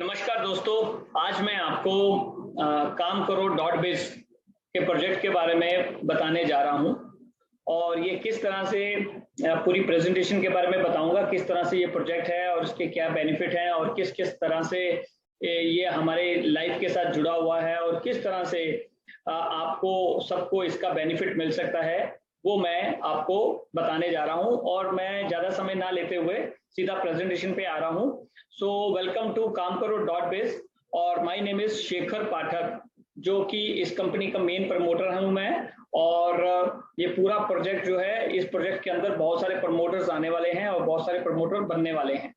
नमस्कार दोस्तों, आज मैं आपको काम करो डॉट बेस के प्रोजेक्ट के बारे में बताने जा रहा हूं और ये किस तरह से पूरी प्रेजेंटेशन के बारे में बताऊंगा, किस तरह से ये प्रोजेक्ट है और इसके क्या बेनिफिट हैं और किस किस तरह से ये हमारे लाइफ के साथ जुड़ा हुआ है और किस तरह से आपको सबको इसका बेनिफिट मिल सकता है, वो मैं आपको बताने जा रहा हूं। और मैं ज़्यादा समय ना लेते हुए सीधा प्रेजेंटेशन पे आ रहा हूं। सो वेलकम टू काम करो डॉट बेस और माय नेम इज शेखर पाठक, जो कि इस कंपनी का मेन प्रमोटर हूं मैं। और ये पूरा प्रोजेक्ट जो है, इस प्रोजेक्ट के अंदर बहुत सारे प्रमोटर्स आने वाले हैं और बहुत सारे प्रमोटर बनने वाले हैं।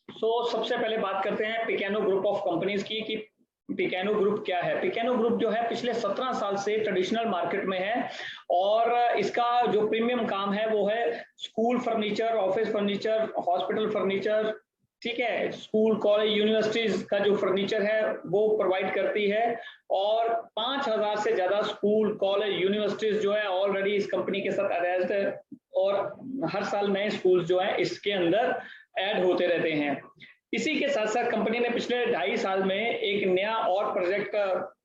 सबसे पहले बात करते हैं पिकानो ग्रुप ऑफ कंपनीज की कि पिकानो ग्रुप क्या है। पिकानो ग्रुप जो है पिछले 17 साल से ट्रेडिशनल मार्केट में है और इसका जो प्रीमियम काम है वो है school furniture, office furniture, hospital furniture, ठीक है, स्कूल कॉलेज यूनिवर्सिटीज का जो फर्नीचर है वो प्रोवाइड करती है। और 5000 से ज्यादा स्कूल कॉलेज यूनिवर्सिटीज जो है ऑलरेडी इस कंपनी के साथ अटैच्ड है और हर साल नए स्कूल जो है इसके अंदर ऐड होते रहते हैं। इसी के साथ साथ कंपनी ने पिछले 2.5 साल में एक नया और प्रोजेक्ट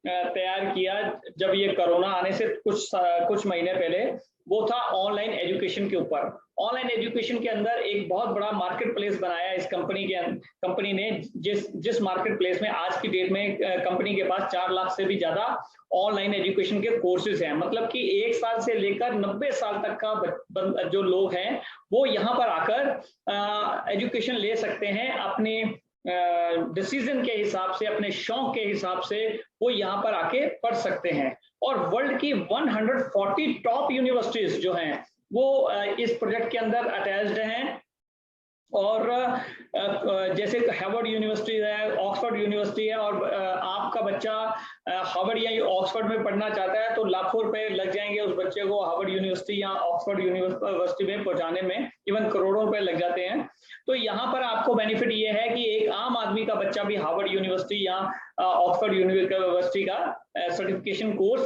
तैयार किया। जब ये कोरोना आने से कुछ महीने पहले, वो था ऑनलाइन एजुकेशन के ऊपर। ऑनलाइन एजुकेशन के अंदर एक बहुत बड़ा मार्केट प्लेस बनाया इस कंपनी ने, जिस मार्केट प्लेस में आज की डेट में कंपनी के पास 4 लाख से भी ज्यादा ऑनलाइन एजुकेशन के कोर्सेज हैं। मतलब कि 1 साल से लेकर 90 साल तक का जो लोग हैं वो यहाँ पर आकर एजुकेशन ले सकते हैं। अपने डिसीजन के हिसाब से, अपने शौक के हिसाब से वो यहाँ पर आके पढ़ सकते हैं। और वर्ल्ड की 140 टॉप यूनिवर्सिटीज जो हैं वो इस प्रोजेक्ट के अंदर अटैच्ड हैं। और जैसे हार्वर्ड यूनिवर्सिटी है, ऑक्सफोर्ड यूनिवर्सिटी है, और आपका बच्चा हार्वर्ड या ऑक्सफोर्ड में पढ़ना चाहता है तो लाखों रुपए लग जाएंगे उस बच्चे को हार्वर्ड यूनिवर्सिटी या ऑक्सफोर्ड यूनिवर्सिटी में पहुंचाने में, इवन करोड़ों रुपए लग जाते हैं। तो यहाँ पर आपको बेनिफिट ये है कि एक आम आदमी का बच्चा भी हार्वर्ड यूनिवर्सिटी या ऑक्सफोर्ड यूनिवर्सिटी का सर्टिफिकेशन कोर्स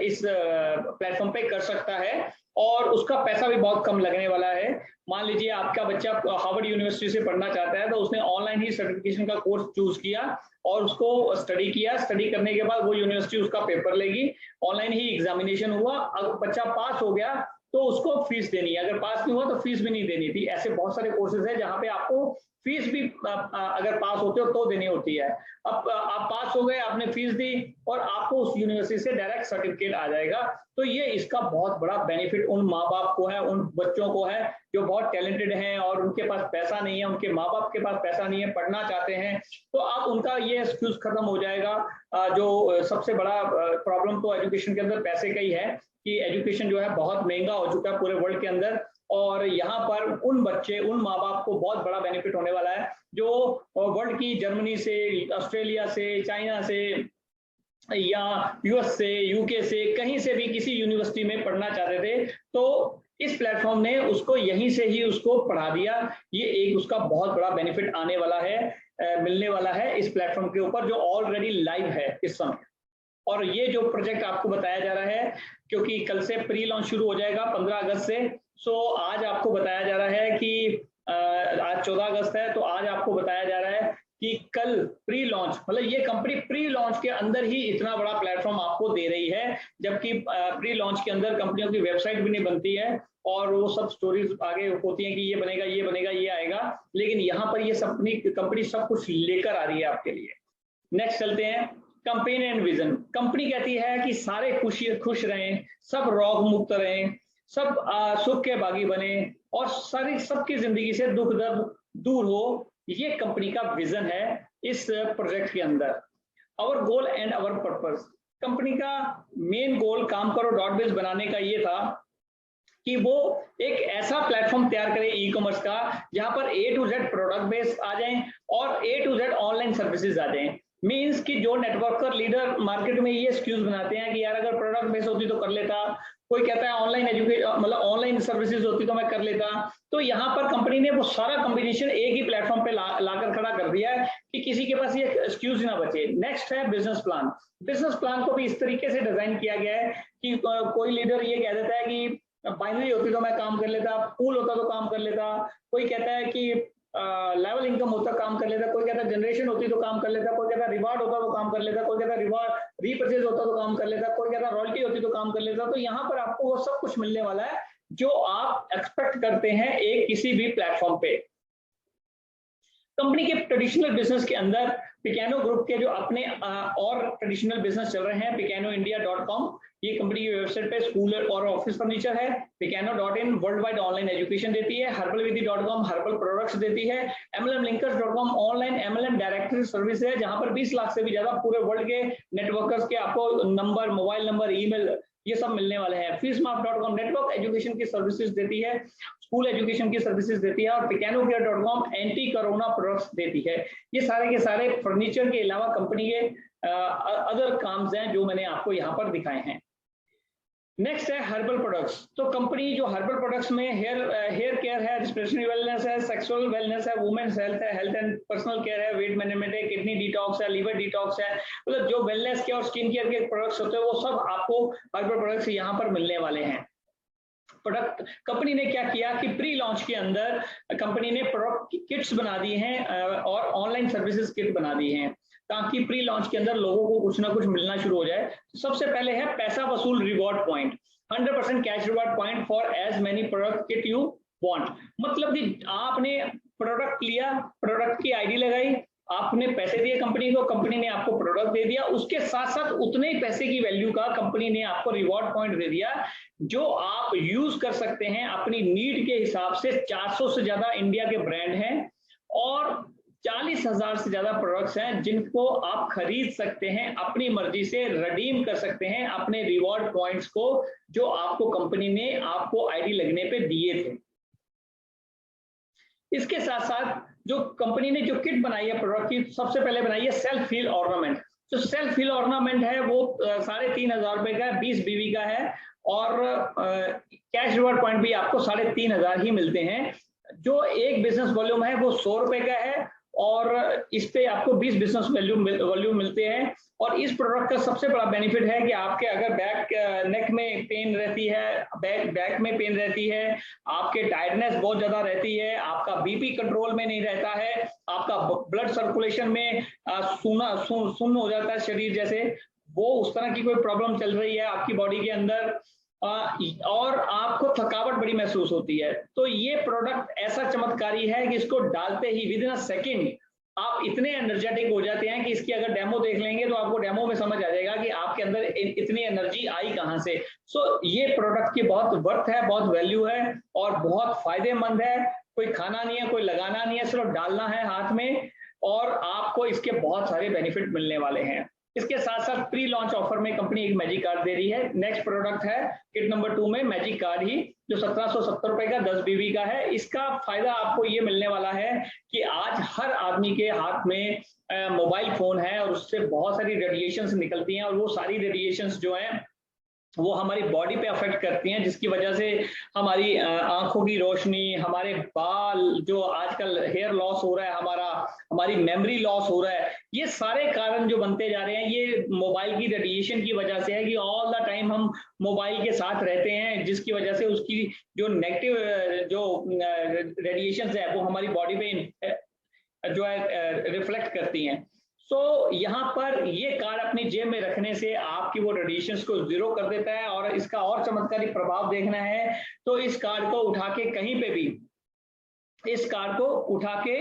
इस प्लेटफॉर्म पे कर सकता है और उसका पैसा भी बहुत कम लगने वाला है। मान लीजिए आपका बच्चा हार्वर्ड यूनिवर्सिटी से पढ़ना चाहता है तो उसने ऑनलाइन ही सर्टिफिकेशन का कोर्स चूज किया और उसको स्टडी किया। स्टडी करने के बाद वो यूनिवर्सिटी उसका पेपर लेगी, ऑनलाइन ही एग्जामिनेशन हुआ। अगर बच्चा पास हो गया तो उसको फीस देनी है, अगर पास नहीं हुआ तो फीस भी नहीं देनी थी। ऐसे बहुत सारे कोर्सेज हैं जहाँ पे आपको फीस भी अगर पास होते हो तो देनी होती है। अब आप पास हो गए, आपने फीस दी और आपको उस यूनिवर्सिटी से डायरेक्ट सर्टिफिकेट आ जाएगा। तो ये इसका बहुत बड़ा बेनिफिट उन माँ बाप को है, उन बच्चों को है जो बहुत टैलेंटेड हैं और उनके पास पैसा नहीं है, उनके माँ बाप के पास पैसा नहीं है, पढ़ना चाहते हैं, तो अब उनका ये एक्सक्यूज खत्म हो जाएगा। जो सबसे बड़ा प्रॉब्लम तो एजुकेशन के अंदर पैसे का ही है कि एजुकेशन जो है बहुत महंगा हो चुका है पूरे वर्ल्ड के अंदर। और यहाँ पर उन बच्चे, उन माँ बाप को बहुत बड़ा बेनिफिट होने वाला है जो वर्ल्ड की जर्मनी से, ऑस्ट्रेलिया से, चाइना से या यूएस से, यूके से, कहीं से भी किसी यूनिवर्सिटी में पढ़ना चाहते थे तो इस प्लेटफॉर्म ने उसको यहीं से ही उसको पढ़ा दिया। ये एक उसका बहुत बड़ा बेनिफिट आने वाला है, मिलने वाला है इस प्लेटफॉर्म के ऊपर जो ऑलरेडी लाइव है इस समय। और ये जो प्रोजेक्ट आपको बताया जा रहा है, क्योंकि कल से प्री लॉन्च शुरू हो जाएगा 15 अगस्त से। आज आपको बताया जा रहा है कि आज 14 अगस्त है, तो आज आपको बताया जा रहा है कि कल प्री लॉन्च, मतलब ये कंपनी प्री लॉन्च के अंदर ही इतना बड़ा प्लेटफॉर्म आपको दे रही है, जबकि प्री लॉन्च के अंदर कंपनियों की वेबसाइट भी नहीं बनती है और वो सब स्टोरीज आगे होती हैं कि ये बनेगा, ये बनेगा, ये आएगा, लेकिन यहाँ पर ये कंपनी सब कुछ लेकर आ रही है आपके लिए। नेक्स्ट चलते हैं, कंपेन एंड विजन। कंपनी कहती है कि सारे खुश रहें, सब रोग मुक्त रहें, सब सुख के बागी बने और सारी सबकी जिंदगी से दुख दर्द दूर हो। ये कंपनी का विजन है इस प्रोजेक्ट के अंदर। Our goal and our purpose, company का मेन गोल काम करो डॉट बेस बनाने का ये था कि वो एक ऐसा प्लेटफॉर्म तैयार करे ई कॉमर्स का जहां पर A to Z product base आ जाए और A to Z online services आ जाए। मीन्स कि जो नेटवर्कर लीडर मार्केट में ये एक्सक्यूज बनाते हैं कि यार अगर प्रोडक्ट बेस होती तो कर लेता, कोई कहता है ऑनलाइन एजुकेशन मतलब ऑनलाइन सर्विसेज होती तो मैं कर लेता, तो यहाँ पर कंपनी ने वो सारा कॉम्बिनेशन एक ही प्लेटफॉर्म पे लाकर खड़ा कर दिया है कि किसी के पास ये एक्सक्यूज ना बचे। नेक्स्ट है बिजनेस प्लान। बिजनेस प्लान को भी इस तरीके से डिजाइन किया गया है कि कोई लीडर ये कह देता है कि बाइनरी होती तो मैं काम कर लेता, पूल होता तो काम कर लेता, कोई कहता है कि लेवल इनकम होता काम कर लेता, कोई कहता है जनरेशन होती तो काम कर लेता, कोई कहता रिवार्ड होता तो काम कर लेता, कोई कहता रिवार्ड रीपरचेज होता तो काम कर लेता, कोई कहता रॉयल्टी होती तो काम कर लेता। तो यहाँ पर आपको वो सब कुछ मिलने वाला है जो आप एक्सपेक्ट करते हैं एक किसी भी प्लेटफॉर्म पे। कंपनी के ट्रेडिशनल बिजनेस के अंदर पिकानो ग्रुप के जो अपने और ट्रेडिशनल बिजनेस चल रहे हैं, picanoindia.com ये कंपनी की वेबसाइट पे स्कूल और ऑफिस फर्नीचर है, picano.in world wide online education देती है, herbalvithi.com हर्बल प्रोडक्ट्स देती है, mlmlinkers.com online MLM directory service है जहां पर 20 लाख से भी ज्यादा पूरे वर्ल्ड के नेटवर्कर्स के आपको नंबर, मोबाइल नंबर, ईमेल ये सब मिलने वाले हैं। feesmart.com नेटवर्क एजुकेशन की सर्विसेज देती है, स्कूल एजुकेशन की सर्विसेज देती है, और picanocare.com एंटी कोरोना प्रोडक्ट्स देती है। ये सारे के सारे फर्नीचर के अलावा कंपनी के अदर काम्स हैं जो मैंने आपको यहाँ पर दिखाए हैं। नेक्स्ट है हर्बल प्रोडक्ट्स। तो कंपनी जो हर्बल प्रोडक्ट्स में हेयर केयर है, रिस्पिरेटरी वेलनेस है, सेक्सुअल वेलनेस है, वुमेन्स हेल्थ है, हेल्थ एंड पर्सनल केयर है, वेट मैनेजमेंट है, किडनी डिटॉक्स है, लीवर डिटॉक्स है, मतलब जो वेलनेस के और स्किन केयर के प्रोडक्ट्स होते हैं वो सब आपको हर्बल प्रोडक्ट्स यहाँ पर मिलने वाले हैं। प्रोडक्ट कंपनी ने क्या किया कि प्री लॉन्च के अंदर कंपनी ने प्रोडक्ट किट्स बना दी हैं और ऑनलाइन सर्विसेज किट बना दी हैं ताकि प्री लॉन्च के अंदर लोगों को कुछ ना कुछ मिलना शुरू हो जाए। तो सबसे पहले है पैसा वसूल reward point, 100% cash reward point for as many product kit you want. मतलब कि आपने प्रोडक्ट लिया, प्रोडक्ट की आईडी लगाई, आपने पैसे दिए कंपनी को, कंपनी ने आपको प्रोडक्ट दे दिया, उसके साथ साथ उतने ही पैसे की वैल्यू का कंपनी ने आपको रिवॉर्ड पॉइंट दे दिया जो आप यूज कर सकते हैं अपनी नीड के हिसाब से। 400 से ज्यादा इंडिया के ब्रांड हैं और 40,000 से ज्यादा प्रोडक्ट्स हैं जिनको आप खरीद सकते हैं, अपनी मर्जी से रिडीम कर सकते हैं अपने रिवॉर्ड पॉइंट्स को जो आपको कंपनी ने आपको आईडी लगने पे दिए थे। इसके साथ साथ जो कंपनी ने जो किट बनाई है प्रोडक्ट की, सबसे पहले बनाई है सेल्फ हील ऑर्नामेंट। जो सेल्फ हील ऑर्नामेंट है वो 3,500 रुपए का है, 20 बीवी का है और कैश रिवॉर्ड पॉइंट भी आपको 3,500 ही मिलते हैं। जो एक बिजनेस वॉल्यूम है वो 100 रुपए का है और इस पे आपको 20 बिजनेस वॉल्यूम मिलते हैं। और इस प्रोडक्ट का सबसे बड़ा बेनिफिट है कि आपके अगर बैक नेक में पेन रहती है, बैक में पेन रहती है, आपके टायर्डनेस बहुत ज्यादा रहती है, आपका बीपी कंट्रोल में नहीं रहता है, आपका ब्लड सर्कुलेशन में सुन्न हो जाता है शरीर जैसे, वो उस तरह की कोई प्रॉब्लम चल रही है आपकी बॉडी के अंदर और आपको थकावट बड़ी महसूस होती है, तो ये प्रोडक्ट ऐसा चमत्कारी है कि इसको डालते ही विद इन अ सेकेंड आप इतने एनर्जेटिक हो जाते हैं कि इसकी अगर डेमो देख लेंगे तो आपको डेमो में समझ आ जाएगा कि आपके अंदर इतनी एनर्जी आई कहां से। सो ये प्रोडक्ट की बहुत वर्थ है, बहुत वैल्यू है और बहुत फायदेमंद है। कोई खाना नहीं है, कोई लगाना नहीं है, सिर्फ डालना है हाथ में और आपको इसके बहुत सारे बेनिफिट मिलने वाले हैं। इसके साथ साथ प्री लॉन्च ऑफर में कंपनी एक मैजिक कार्ड दे रही है। नेक्स्ट प्रोडक्ट है किट नंबर 2 में मैजिक कार्ड ही, जो 1770 रुपए का 10 बीबी का है। इसका फायदा आपको ये मिलने वाला है कि आज हर आदमी के हाथ में मोबाइल फोन है और उससे बहुत सारी रेडिएशंस निकलती हैं और वो सारी रेडिएशंस जो हैं वो हमारी बॉडी पे अफेक्ट करती हैं, जिसकी वजह से हमारी आंखों की रोशनी, हमारे बाल, जो आजकल हेयर लॉस हो रहा है हमारी मेमोरी लॉस हो रहा है, ये सारे कारण जो बनते जा रहे हैं ये मोबाइल की रेडिएशन की वजह से है कि ऑल द टाइम हम मोबाइल के साथ रहते हैं, जिसकी वजह से उसकी जो नेगेटिव जो रेडिएशन है वो हमारी बॉडी पे जो है रिफ्लेक्ट करती हैं। सो यहाँ पर ये कार्ड अपनी जेब में रखने से आपकी वो रेडिएशंस को जीरो कर देता है। और इसका और चमत्कारी प्रभाव देखना है तो इस कार्ड को उठा के कहीं पे भी, इस कार्ड को उठा के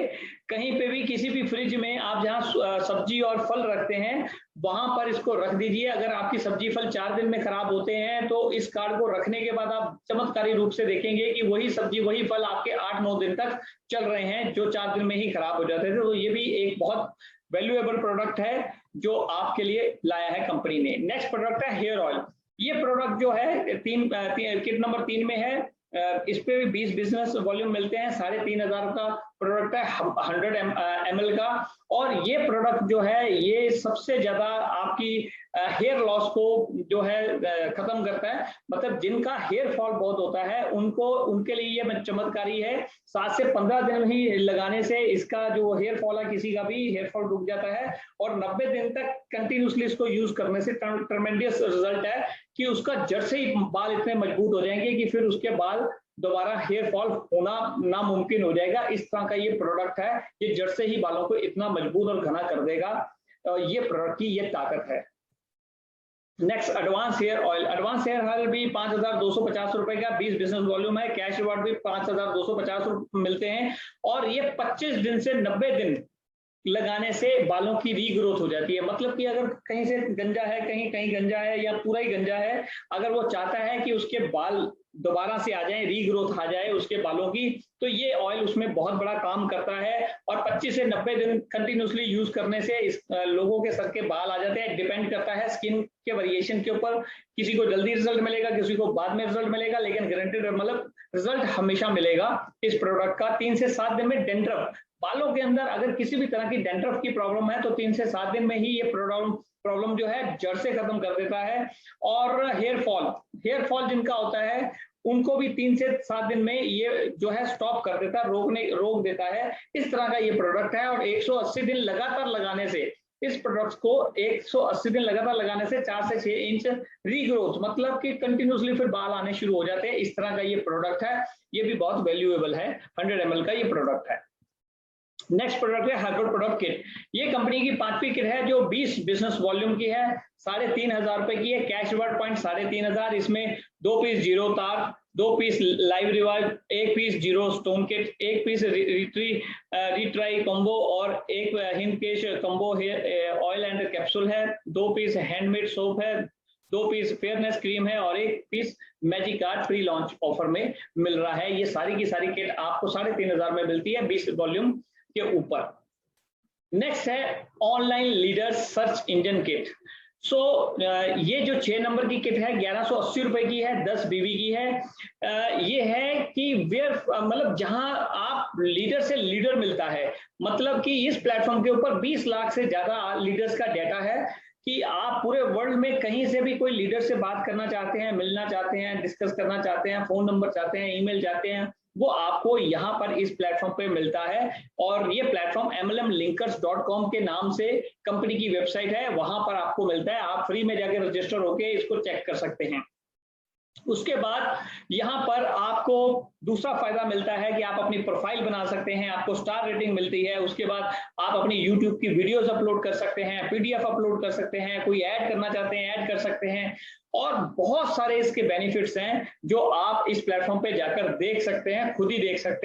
कहीं पे भी किसी भी फ्रिज में आप जहां सब्जी और फल रखते हैं वहां पर इसको रख दीजिए। अगर आपकी सब्जी फल 4 दिन में खराब होते हैं तो इस कार्ड को रखने के बाद आप चमत्कारी रूप से देखेंगे कि वही सब्जी वही फल आपके 8-9 दिन तक चल रहे हैं जो 4 दिन में ही खराब हो जाते थे। तो ये भी एक बहुत वैल्यूएबल प्रोडक्ट है जो आपके लिए लाया है कंपनी ने। नेक्स्ट प्रोडक्ट है हेयर ऑयल। ये प्रोडक्ट जो है किट नंबर 3 में है, इस पे भी 20 बिजनेस वॉल्यूम मिलते हैं। 3,500 का प्रोडक्ट है 100 ml का, और ये प्रोडक्ट जो है ये सबसे ज्यादा आपकी हेयर लॉस को जो है खत्म करता है। मतलब जिनका हेयर फॉल बहुत होता है उनको, उनके लिए ये चमत्कारी है। 7 से 15 दिन ही लगाने से इसका जो हेयर फॉल है किसी का भी हेयर फॉल रुक जाता है, और 90 दिन तक कंटिन्यूसली इसको यूज करने से ट्रमेंडियस रिजल्ट है कि उसका जड़ से ही बाल इतने मजबूत हो जाएंगे कि फिर उसके बाल दोबारा हेयर फॉल होना नामुमकिन हो जाएगा। इस तरह का ये प्रोडक्ट है, ये जड़ से ही बालों को इतना मजबूत और घना कर देगा। ये प्रोडक्ट की ये ताकत है। Next, advance hair oil. Advance hair oil भी 5,250 रुपए का 20 बिजनेस वॉल्यूम है। कैश रिवार्ड भी 5,250 रुपए मिलते हैं, और ये 25 दिन से 90 दिन लगाने से बालों की रीग्रोथ हो जाती है। मतलब कि अगर कहीं से गंजा है, कहीं कहीं गंजा है या पूरा ही गंजा है, अगर वो चाहता है कि उसके बाल दोबारा से आ जाए, रीग्रोथ आ जाए उसके बालों की, तो ये ऑयल उसमें बहुत बड़ा काम करता है। और 25 से 90 दिन कंटिन्यूसली यूज करने से इस लोगों के सर के बाल आ जाते हैं। डिपेंड करता है स्किन के वेरिएशन के ऊपर, किसी को जल्दी रिजल्ट मिलेगा, किसी को बाद में रिजल्ट मिलेगा, लेकिन गारंटेड मतलब रिजल्ट हमेशा मिलेगा इस प्रोडक्ट का। 3 से 7 दिन में डेंड्रफ, बालों के अंदर अगर किसी भी तरह की डेंड्रफ की प्रॉब्लम है तो 3 से 7 दिन में ही ये प्रॉब्लम जो है जड़ से खत्म कर देता है। और हेयर फॉल जिनका होता है उनको भी 3 से 7 दिन में ये जो है स्टॉप कर देता है, रोक देता है। इस तरह का ये प्रोडक्ट है। और 180 दिन लगातार लगाने से, इस प्रोडक्ट को 180 दिन लगातार लगाने से 4 से 6 इंच रीग्रोथ, मतलब कि कंटिन्यूसली फिर बाल आने शुरू हो जाते हैं। इस तरह का ये प्रोडक्ट है, ये भी बहुत वैल्यूएबल है। 100 ml का ये प्रोडक्ट है। नेक्स्ट प्रोडक्ट है हर्बल प्रोडक्ट किट। ये कंपनी की 5वीं किट है जो 20 बिजनेस वॉल्यूम की है, 3,500 रुपए की है। Cash reward point 3,500। इसमें 2 piece zero tar, 2 piece live revive, 1 piece zero stone kit, 1 piece retry combo और 1 Hindkesh combo hair oil and capsule है। 2 पीस हैंडमेड सोप है, 2 पीस फेयरनेस क्रीम है, और 1 piece magic card pre launch offer में मिल रहा है। ये सारी की सारी किट आपको 3,500 में मिलती है 20 वॉल्यूम के ऊपर। नेक्स्ट है online leader search engine kit. ये जो 6 नंबर की किट है 1180 रुपए की है, 10 बीबी की है। ये है कि मतलब जहां आप लीडर से लीडर मिलता है, मतलब कि इस प्लेटफॉर्म के ऊपर 20 लाख से ज्यादा लीडर्स का डाटा है कि आप पूरे वर्ल्ड में कहीं से भी कोई लीडर से बात करना चाहते हैं, मिलना चाहते हैं, डिस्कस करना चाहते हैं, फोन नंबर चाहते हैं, ईमेल चाहते हैं, वो आपको यहाँ पर इस प्लेटफॉर्म पे मिलता है। और ये प्लेटफॉर्म mlmlinkers.com के नाम से कंपनी की वेबसाइट है, वहां पर आपको मिलता है। आप फ्री में जाके रजिस्टर होके इसको चेक कर सकते हैं। उसके बाद यहाँ पर आपको दूसरा फायदा मिलता है कि आप अपनी प्रोफाइल बना सकते हैं, आपको स्टार रेटिंग मिलती है। उसके बाद आप अपनी यूट्यूब की वीडियोस अपलोड कर सकते हैं, पीडीएफ अपलोड कर सकते हैं, कोई ऐड करना चाहते हैं ऐड कर सकते हैं, और बहुत सारे इसके बेनिफिट्स हैं जो आप इस प्लेटफॉर्म पे जाकर देख सकते हैं, खुद ही देख सकते हैं।